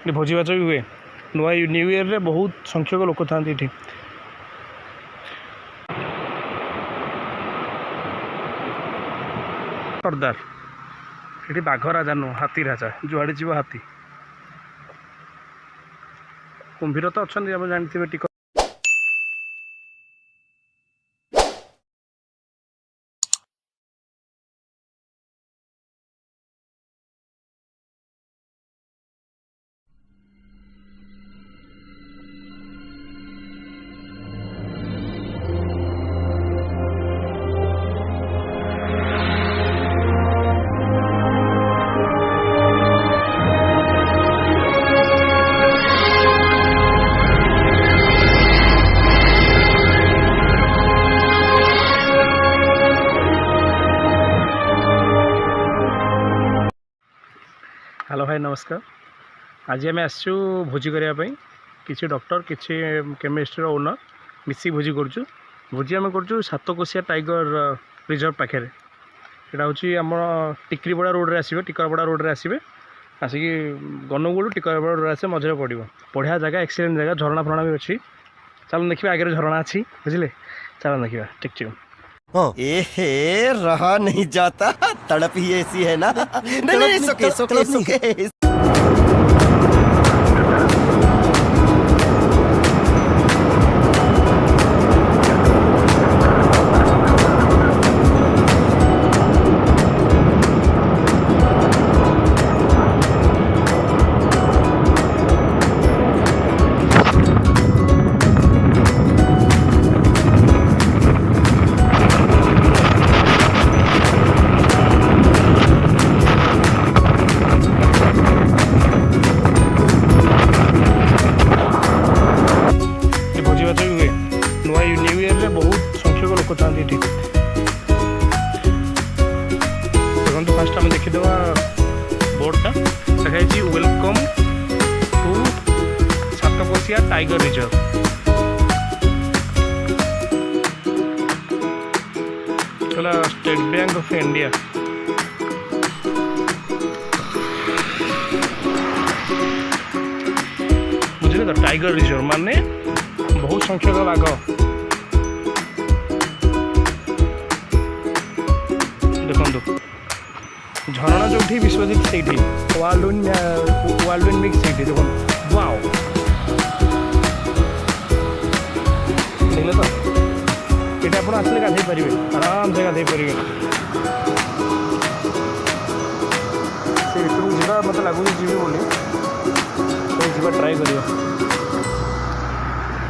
भोजीभाज भी हुए नुआ न्यू ईयर रे बहुत संख्यक लोक था ये सरदार ये बाघ राजा नुह हाथी राजा जुआड़े जीव हाथी कुंभीर तो अच्छा आप जानते टिक हेलो भाई नमस्कार। आज आम आसचु भोजी करने किसी डॉक्टर किसी केमिस्ट्री ओनर मिसिक भोजी करुँ भोजी आम कर सातकोशिया टाइगर रिजर्व पाखे यहाँ हूँ आम टिकरीबड़ा रोड रे आसवे टिकरबड़ा रोड रे आसवे आसिक गनगुड़ टिकरबड़ा रोड आसे मझे पड़ो बढ़िया जगह एक्सीलेंट जगह झरणा फरणा भी अच्छी चलो देखिए आगे झरणा अच्छी बुझे चलो देखिए टिक रहा नहीं जाता तड़प ही ऐसी है ना। नहीं, सोके। देखो फास्ट आम देखीदे बोर्डटा देखाई welcome to Satkosia tiger reserve. State bank of India बुझे तो टाइगर रिजर्व माने बहुत संख्यक बाघ देखो झरणा जो विश्वजित से वर्ल्ड मिक्स से देखो वाओ देखले तो ये आप आसले गाधे पारे आराम से गाधे पारे से जावा मत लगुच जी बोली तो जा ट्राए कर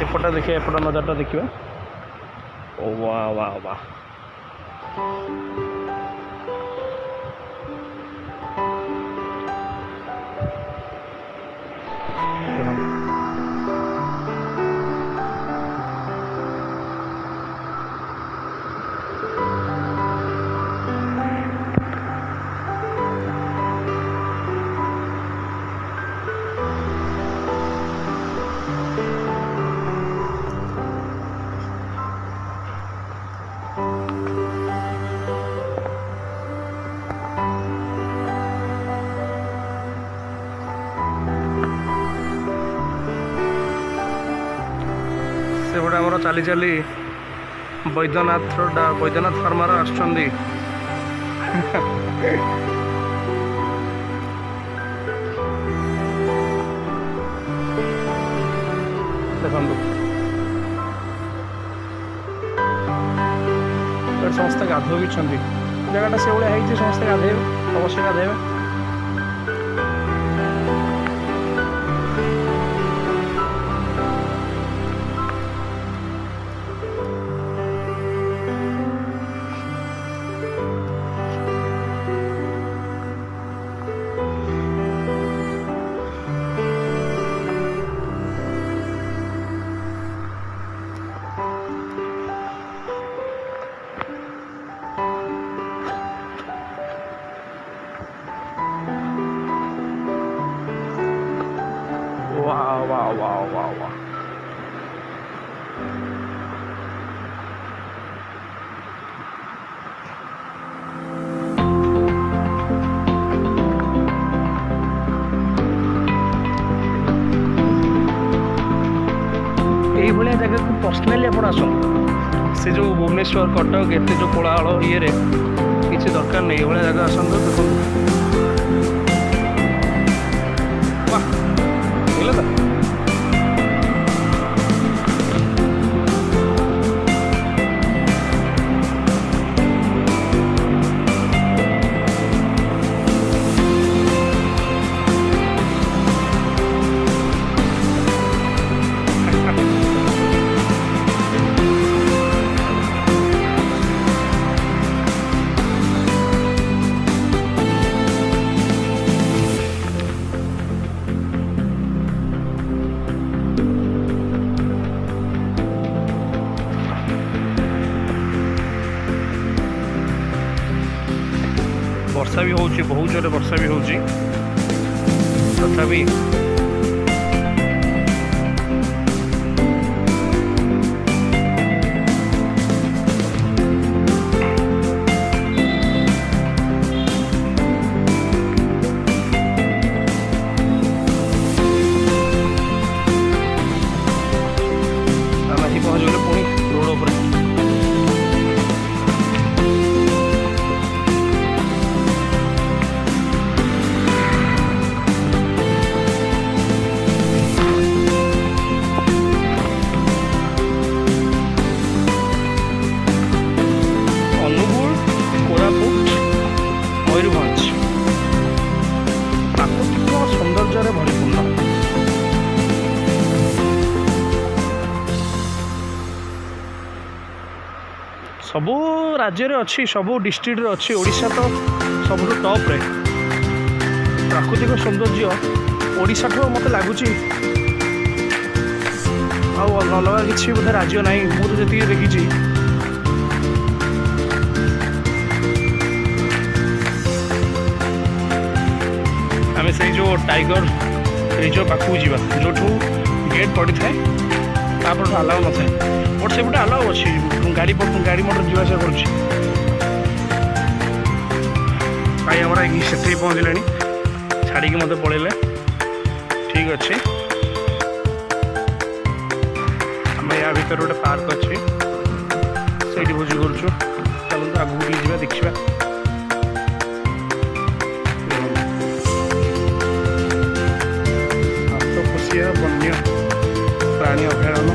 एपटा देखिए एपटा नजारटा देखा ओ वाह वाह वाह से गोटे आमर चली चली बैद्यनाथ फार्मार आसुच्चंदी देखु समस्ते गाधो भी जगह से भाई समस्ते गाधे अवश्य गाधे वाह वाह वाह वाह वाह पर्सनाली आप आसतु से जो भुवनेश्वर कटक एत जो कोलाहल ये किसी दरकार नहीं ये जगह आसतु देखो वाह बुझल तो वर्षा भी होची बहुत जोर वर्षा भी होची तथापि आम पहुँचले पुणी रोड पर मयूरभंज प्राकृतिक सौंदर्य भरपूर्ण सबू राज्य अच्छी सबू डिस्ट्रिक्ट अच्छी ओडिशा तो सब टॉप रे प्राकृतिक सौंदर्य ओडिशा ठो मत लगुच अलग किसी बोधे राज्य ना मुझे जी देखी आम से जो टाइगर रिजर्व पाखक जावा जो गेट पड़ी थाए तापर आलाउ न थाए बट से गोटे आलाउ अच्छी गाड़ी मोटर जावासा कर भाई हमारा से पहुँचले छाड़ी मत पड़े ठीक अच्छे आम या भर गोटे पार्क अच्छे से भोजी करूँ चलते आगू जा देखा वन्य प्राणी अभयारण्य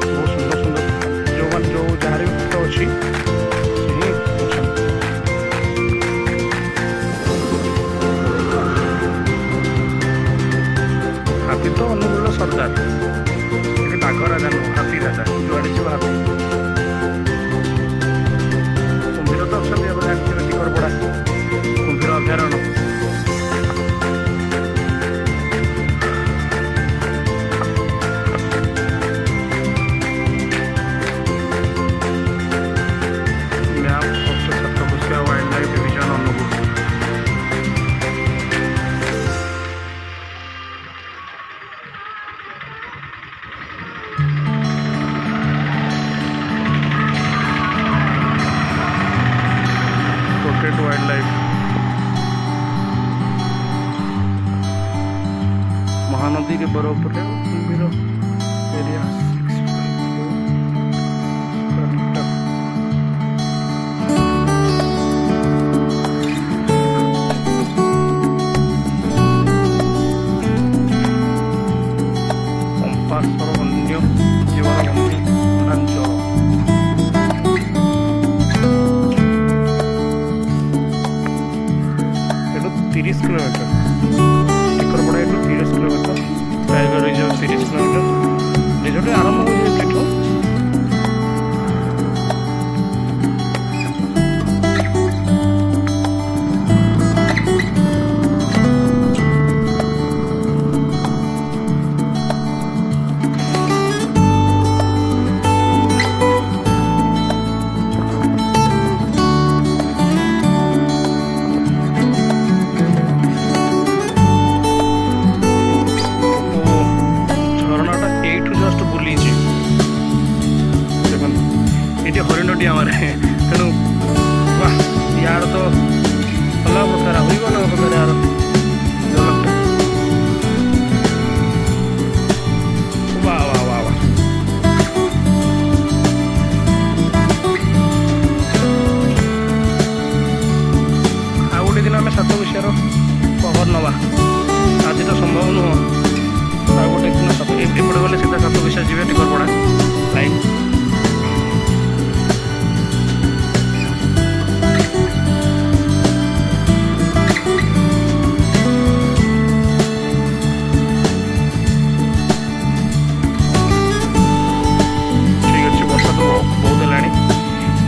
बहुत सुंदर सुंदर जो मान जो जहाँ भी फोटो अच्छी हाथी तो अनुकूल सरदार ये बाघ राजा नुह हाथी राजा जुआड़े जो हाथी कुंभीर तो अच्छा टिकरपड़ा कुंभीर अभयारण्य वाइल्ड लाइफ महानदी के बराबर कुंभीर एरिया पंपासर वन्य जीवन अंचल 30 किलोमीटर टिकरपड़ा एटू 30 kilometre tiger reserve 30 kilometre reserve आरंभ हो झरनाटा एठू जस्ट बुली ତାର କଭର ନେବା ଆଜି ତ ସମ୍ଭବ ନୁହଁ। ଆଉ ଗୋଟେ ଦିନ ଏପଟେ ଗଲେ ସେଟା ସାତକୋଶିଆ ଯିବେ ଟିକରପଡ଼ା ଲାଇନ୍। ଠିକ୍ ଅଛି, ବର୍ଷା ତ ବହୁତ ହେଲାଣି।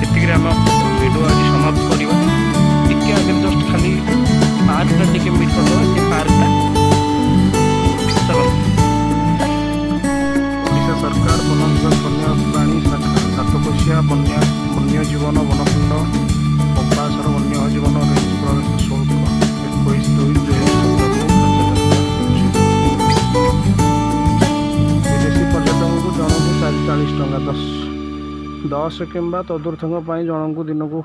ଏତିକିରେ ଆମେ ଭିଡ଼ିଓ ଆଜି ସମାପ୍ତ କରିବା। ଟିକେ ଆଗରେ ଜଷ୍ଟ ଖାଲି ପାର୍କଟା ଟିକେ ମିଟ୍ କରିଦେବା। ସେ ପାର୍କଟା ଚାଲ। ଓଡ଼ିଶା ସରକାର ବନ ବିଭାଗ ବନ୍ୟପ୍ରାଣୀ ଶାଖା ସାତକୋଶିଆ ବନ୍ୟଜୀବନ ବନଖଣ୍ଡ କମ୍ପାସର ବନ୍ୟଜୀବନ ରେଞ୍ଜ ପ୍ରବେଶ ଶୁଳ୍କ 21/2/2017 ବିଦେଶୀ ପର୍ଯ୍ୟଟକଙ୍କୁ ଜଣଙ୍କୁ 440 ଟଙ୍କା, 10 କିମ୍ବା ତଦୁର୍ଦ୍ଧ୍ୱଙ୍କ ପାଇଁ ଜଣଙ୍କୁ ଦିନକୁ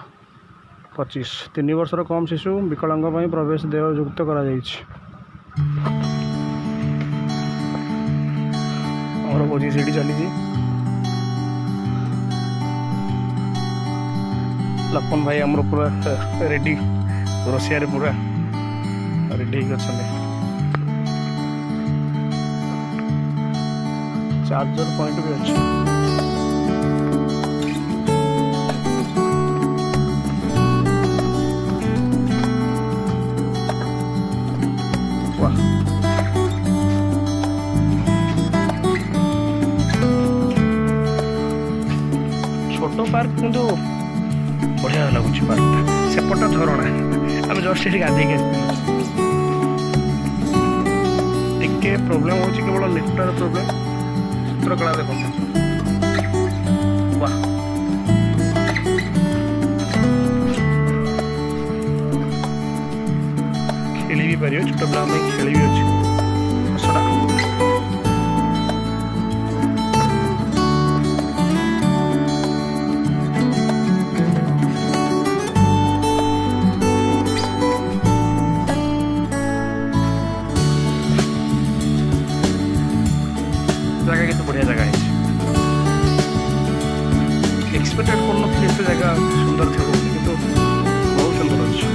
25। 3 ବର୍ଷର କମ୍ ଶିଶୁ ବିକଳାଙ୍ଗ ପାଇଁ ପ୍ରବେଶ ଦେୟଯୁକ୍ତ କରାଯାଇଛି। ଆମର ଭୋଜି ସେଇଠି ଚାଲିଛି। ଲପନ ଭାଇ ଆମର ପୁରା ରେଡ଼ି, ରୋଷେଇଆରେ ପୁରା ରେଡ଼ି ହେଇକି ଅଛନ୍ତି। ଚାର୍ଜର ପଏଣ୍ଟ ବି ଅଛି। ছোট পার্ক কিন্তু বঢ়িয়া লাগুଛି ପାର୍କଟା। ସେପଟ ଝରଣା ଆମେ ଜଷ୍ଟ ଏଠି ଗାଧେଇକି ଆସିଥିଲୁ। ଟିକେ ପ୍ରୋବ୍ଲେମ୍ ହେଉଛି କେବଳ ଲିଫ୍ଟର ପ୍ରୋବ୍ଲେମ୍। ଚିତ୍ରକଳା ଦେଖନ୍ତୁ, ବାଃ ଖେଳି ବି ପାରିବେ, ଛୋଟ ପିଲାଙ୍କ ପାଇଁ ଖେଳି ବି ଅଛି। ଖସଡ଼ା ଜାଗା କିନ୍ତୁ ବଢ଼ିଆ ଜାଗା ହେଇଛି। ଏକ୍ସପେକ୍ଟେଡ୍ କରୁନଥିଲି ଏତେ ଜାଗା ସୁନ୍ଦର ଥିବ, କିନ୍ତୁ ବହୁତ ସୁନ୍ଦର ଅଛି।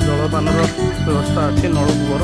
ଜଳପାନର ବ୍ୟବସ୍ଥା ଅଛି, ନଳକୂପର।